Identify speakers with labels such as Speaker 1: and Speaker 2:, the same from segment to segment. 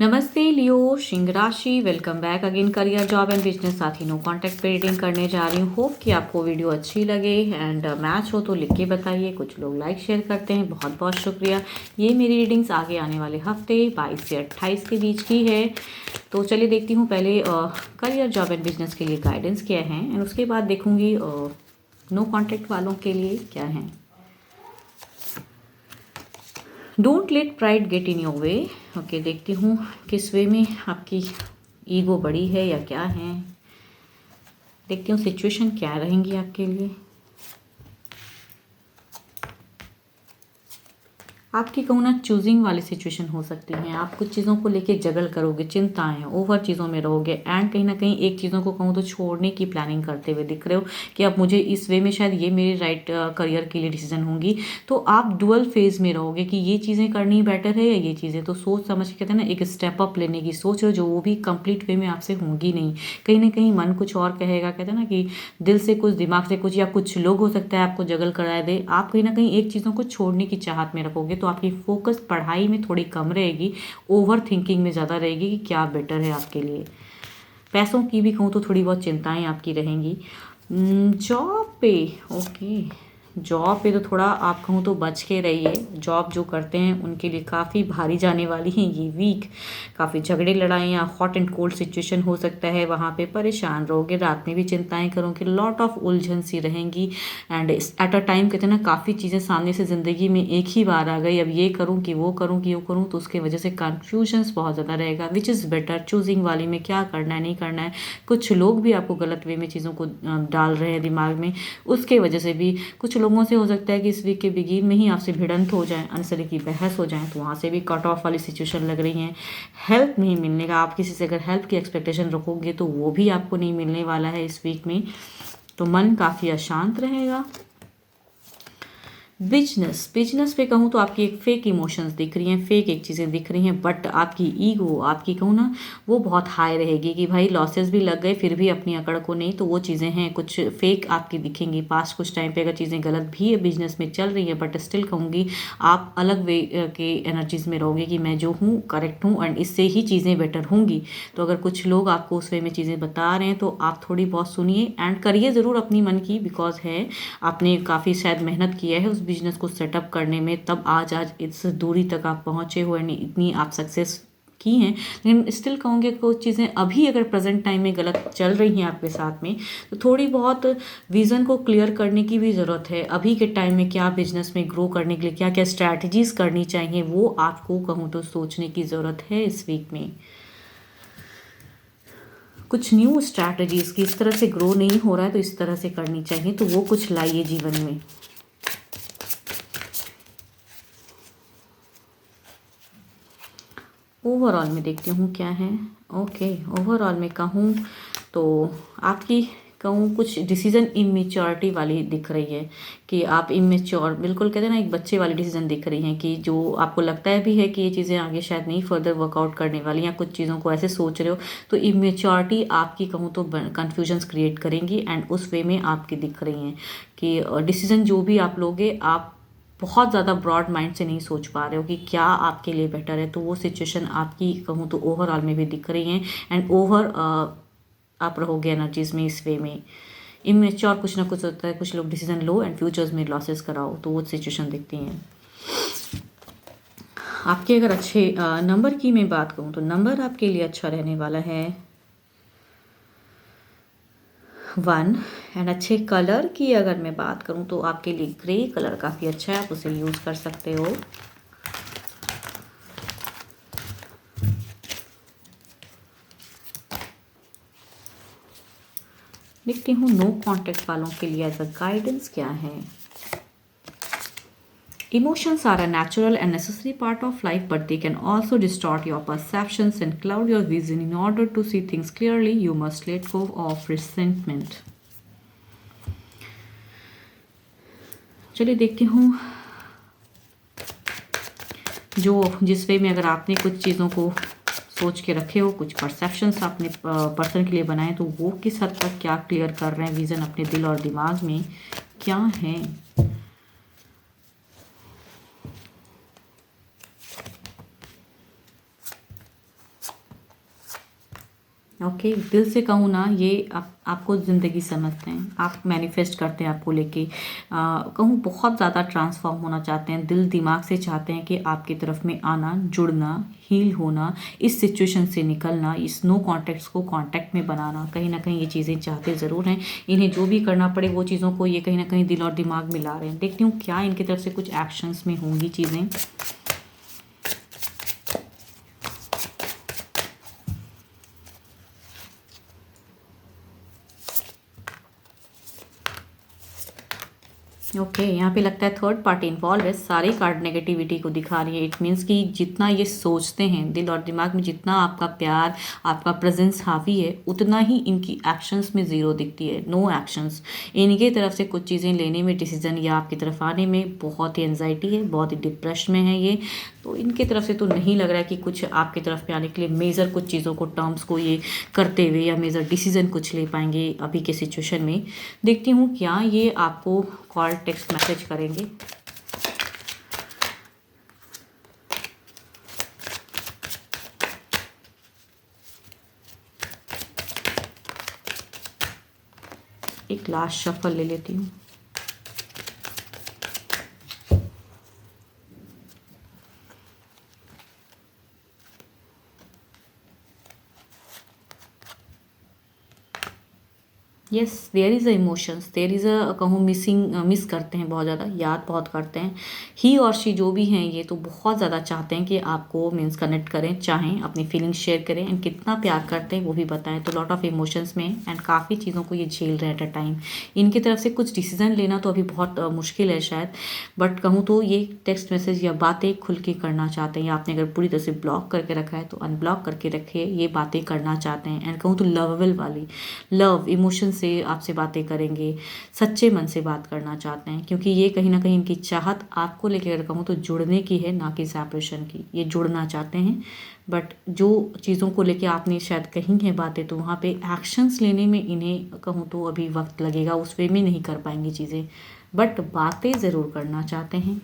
Speaker 1: नमस्ते लियो सिंह राशि, welcome back again career job and business. साथ ही नो कॉन्टैक्ट पे रीडिंग करने जा रही हूँ। होप कि आपको वीडियो अच्छी लगे एंड मैच हो तो लिख के बताइए। कुछ लोग लाइक शेयर करते हैं, बहुत बहुत शुक्रिया। ये मेरी रीडिंग्स आगे आने वाले हफ्ते 22 से 28 के बीच की है। तो चलिए देखती हूँ पहले करियर जॉब एंड बिजनेस के लिए गाइडेंस क्या है एंड उसके बाद देखूँगी नो कॉन्टैक्ट वालों के लिए क्या है। Don't let pride get in your way. Okay, देखती हूँ किस वे में आपकी ईगो बड़ी है या क्या है। देखती हूँ सिचुएशन क्या रहेंगी आपके लिए। आपकी कहूँ ना चूजिंग वाली सिचुएशन हो सकती है। आप कुछ चीज़ों को लेके जगल करोगे, चिंताएं, ओवर चीज़ों में रहोगे एंड कहीं ना कहीं एक चीज़ों को कहूँ तो छोड़ने की प्लानिंग करते हुए दिख रहे हो कि अब मुझे इस वे में शायद ये मेरी राइट करियर के लिए डिसीजन होंगी। तो आप डुअल फेज में रहोगे कि ये चीज़ें करनी बेटर है या ये चीज़ें। तो सोच समझ के कहते हैं ना एक स्टेप अप लेने की सोच रहे हो, जो वो भी कंप्लीट वे में आपसे होंगी नहीं। कहीं ना कहीं मन कुछ और कहेगा, कहते हैं ना कि दिल से कुछ दिमाग से कुछ, या कुछ लोग हो सकता है आपको जगल करा दे। आप कहीं ना कहीं एक चीज़ों को छोड़ने की चाहत में रखोगे तो आपकी फोकस पढ़ाई में थोड़ी कम रहेगी, ओवर थिंकिंग में ज़्यादा रहेगी कि क्या बेटर है आपके लिए। पैसों की भी कहूँ तो थोड़ी बहुत चिंताएं आपकी रहेंगी। जॉब पे ओके, जॉब पे तो थोड़ा आप कहूँ तो बच के रहिए। जॉब जो करते हैं उनके लिए काफ़ी भारी जाने वाली है ये वीक। काफ़ी झगड़े लड़ाइयाँ, हॉट एंड कोल्ड सिचुएशन हो सकता है। वहाँ पे परेशान रहोगे, रात में भी चिंताएं करोगे, लॉट ऑफ उलझन सी रहेंगी एंड एट अ टाइम कहते हैं ना काफ़ी चीज़ें सामने से ज़िंदगी में एक ही बार आ गई। अब ये करूँ कि वो करूँ कि वो करूँ, तो उसके वजह से कन्फ्यूजन्स बहुत ज़्यादा रहेगा। विच इज़ बेटर, चूजिंग वाली में क्या करना है नहीं करना है। कुछ लोग भी आपको गलत वे में चीज़ों को डाल रहे हैं दिमाग में, उसके वजह से भी कुछ लोगों से हो सकता है कि इस वीक के बिगिन में ही आपसे भिड़ंत हो जाए, अनसली की बहस हो जाए, तो वहाँ से भी कट ऑफ वाली सिचुएशन लग रही है। हेल्प नहीं मिलने का, आप किसी से अगर हेल्प की एक्सपेक्टेशन रखोगे तो वो भी आपको नहीं मिलने वाला है इस वीक में। तो मन काफ़ी अशांत रहेगा। बिजनेस पे कहूँ तो आपकी एक फेक इमोशंस दिख रही हैं, फेक एक चीज़ें दिख रही हैं, बट आपकी ईगो, आपकी कहूँ ना वो बहुत हाई रहेगी कि भाई लॉसेस भी लग गए फिर भी अपनी अकड़ को नहीं। तो वो चीज़ें हैं कुछ फेक आपकी दिखेंगी। पास्ट कुछ टाइम पे अगर चीज़ें गलत भी बिजनेस में चल रही है, बट स्टिल कहूँगी आप अलग वे के एनर्जीज में रहोगे कि मैं जो हूँ करेक्ट हूँ एंड इससे ही चीज़ें बेटर होंगी। तो अगर कुछ लोग आपको उस वे में चीज़ें बता रहे हैं तो आप थोड़ी बहुत सुनिए एंड करिए ज़रूर अपनी मन की, बिकॉज है आपने काफ़ी शायद मेहनत किया है उस बिजनेस को सेटअप करने में, तब आज इस दूरी तक आप पहुँचे हो एंड इतनी आप सक्सेस की हैं। लेकिन स्टिल कहूँगे कुछ चीज़ें अभी अगर प्रेजेंट टाइम में गलत चल रही हैं आपके साथ में, तो थोड़ी बहुत विज़न को क्लियर करने की भी ज़रूरत है। अभी के टाइम में क्या बिजनेस में ग्रो करने के लिए क्या क्या स्ट्रैटेजीज करनी चाहिए, वो आपको कहूँ तो सोचने की ज़रूरत है इस वीक में। कुछ न्यू स्ट्रैटेजीज की इस तरह से ग्रो नहीं हो रहा है तो इस तरह से करनी चाहिए, तो वो कुछ लाइए जीवन में। ओवरऑल में देखती हूँ क्या है। ओके, ओवरऑल में कहूँ तो आपकी कहूँ कुछ डिसीजन इमेच्योरिटी वाली दिख रही है कि आप इमेच्योर, बिल्कुल कहते हैं ना एक बच्चे वाली डिसीजन दिख रही हैं कि जो आपको लगता है भी है कि ये चीज़ें आगे शायद नहीं फर्दर वर्कआउट करने वाली, या कुछ चीज़ों को ऐसे सोच रहे हो। तो इमेच्योरिटी आपकी कहूँ तो कन्फ्यूजन्स क्रिएट करेंगी एंड उस वे में आपकी दिख रही हैं कि डिसीजन जो भी आप लोगे, आप बहुत ज़्यादा ब्रॉड माइंड से नहीं सोच पा रहे हो कि क्या आपके लिए बेटर है। तो वो सिचुएशन आपकी कहूँ तो ओवरऑल में भी दिख रही हैं एंड आप रहोगे एनर्जीज में इस वे में। इमेच्योर कुछ ना कुछ होता है, कुछ लोग डिसीजन लो एंड फ्यूचर्स में लॉसेस कराओ, तो वो सिचुएशन दिखती हैं आपके। अगर अच्छे नंबर की मैं बात करूँ तो नंबर आपके लिए अच्छा रहने वाला है 1। एंड अच्छे कलर की अगर मैं बात करूँ तो आपके लिए ग्रे कलर काफ़ी अच्छा है, आप उसे यूज़ कर सकते हो। देखती हूँ नो कांटेक्ट वालों के लिए एज अ गाइडेंस क्या है। Emotions are a natural and necessary part of life, but they can also distort your perceptions and cloud your vision. In order to see things clearly, you must let go of resentment. चलिए देखती हूँ जो जिस वे में अगर आपने कुछ चीज़ों को सोच के रखे हो, कुछ परसेप्शंस आपने पर्सन के लिए बनाए, तो वो किस हद तक क्या क्लियर कर रहे हैं विज़न अपने दिल और दिमाग में क्या है। ओके, दिल से कहूँ ना, ये आपको ज़िंदगी समझते हैं, आप मैनिफेस्ट करते हैं आपको लेके, कहूँ बहुत ज़्यादा ट्रांसफॉर्म होना चाहते हैं, दिल दिमाग से चाहते हैं कि आपकी तरफ में आना, जुड़ना, हील होना, इस सिचुएशन से निकलना, इस नो कॉन्टैक्ट्स को कॉन्टैक्ट में बनाना, कहीं ना कहीं ये चीज़ें चाहते ज़रूर हैं। इन्हें जो भी करना पड़े वो चीज़ों को ये कहीं ना कहीं दिल और दिमाग में ला रहे हैं। देखती हूँ क्या इनकी तरफ से कुछ एक्शंस में होंगी चीज़ें। ओके, यहाँ पे लगता है थर्ड पार्टी इन्वॉल्व है। सारे कार्ड नेगेटिविटी को दिखा रही है। इट मीन्स कि जितना ये सोचते हैं दिल और दिमाग में, जितना आपका प्यार, आपका प्रेजेंस हावी है, उतना ही इनकी एक्शंस में ज़ीरो दिखती है, नो एक्शंस। इनके तरफ से कुछ चीज़ें लेने में, डिसीजन या आपकी तरफ आने में बहुत ही एनजाइटी है, बहुत ही डिप्रेशन में है ये। तो इनके तरफ से तो नहीं लग रहा है कि कुछ आपकी तरफ पे आने के लिए मेजर कुछ चीज़ों को, टर्म्स को ये करते हुए या मेजर डिसीजन कुछ ले पाएंगे अभी के सिचुएशन में। देखती हूँ क्या ये आपको कॉल, टेक्स्ट मैसेज करेंगे। एक लास्ट शफल ले लेती हूँ। Yes, there is a emotions, there is a, कहूँ मिसिंग, मिस करते हैं बहुत ज़्यादा, याद बहुत करते हैं। ही और शी जो भी हैं ये तो बहुत ज़्यादा चाहते हैं कि आपको मीन्स कनेक्ट करें, चाहें अपनी फीलिंग्स शेयर करें, एंड कितना प्यार करते हैं वो भी बताएं। तो लॉट ऑफ इमोशंस में एंड काफ़ी चीज़ों को ये झेल रहे हैं एट अ टाइम। इनकी तरफ से कुछ डिसीजन लेना तो अभी बहुत मुश्किल है शायद, बट कहूँ तो ये टेक्स्ट मैसेज या बातें खुल के करना चाहते हैं, या आपने अगर पूरी तरह से ब्लॉक करके रखा है तो अनब्लॉक करके रखिए, ये बातें करना चाहते हैं। एंड कहूँ तो लवेबल वाली, लव इमोशन से आपसे बातें करेंगे, सच्चे मन से बात करना चाहते हैं, क्योंकि ये कहीं ना कहीं इनकी चाहत आपको लेकर, अगर कहूँ तो जुड़ने की है, ना कि सेपरेशन की। ये जुड़ना चाहते हैं, बट जो चीज़ों को लेके आपने शायद कही हैं बातें, तो वहाँ पे एक्शंस लेने में इन्हें कहूँ तो अभी वक्त लगेगा, उस वे में नहीं कर पाएंगे चीज़ें, बट बातें ज़रूर करना चाहते हैं।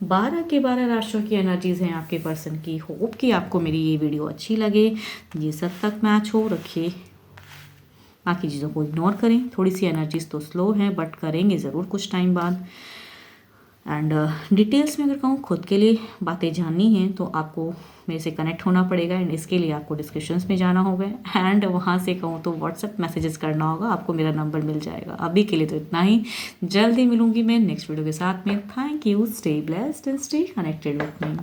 Speaker 1: 12 के 12 राशियों की एनर्जीज़ हैं आपके पर्सन की। होप कि आपको मेरी ये वीडियो अच्छी लगे, ये सब तक मैच हो, रखिए, बाकी चीज़ों को इग्नोर करें। थोड़ी सी एनर्जीज तो स्लो हैं, बट करेंगे ज़रूर कुछ टाइम बाद। एंड डिटेल्स में अगर कहूँ खुद के लिए बातें जाननी हैं तो आपको मेरे से कनेक्ट होना पड़ेगा, एंड इसके लिए आपको डिस्क्रिप्शंस में जाना होगा, एंड वहाँ से कहूँ तो व्हाट्सएप मैसेजेस करना होगा, आपको मेरा नंबर मिल जाएगा। अभी के लिए तो इतना ही, जल्दी मिलूंगी मैं नेक्स्ट वीडियो के साथ में। Thank you, stay blessed and stay connected with me.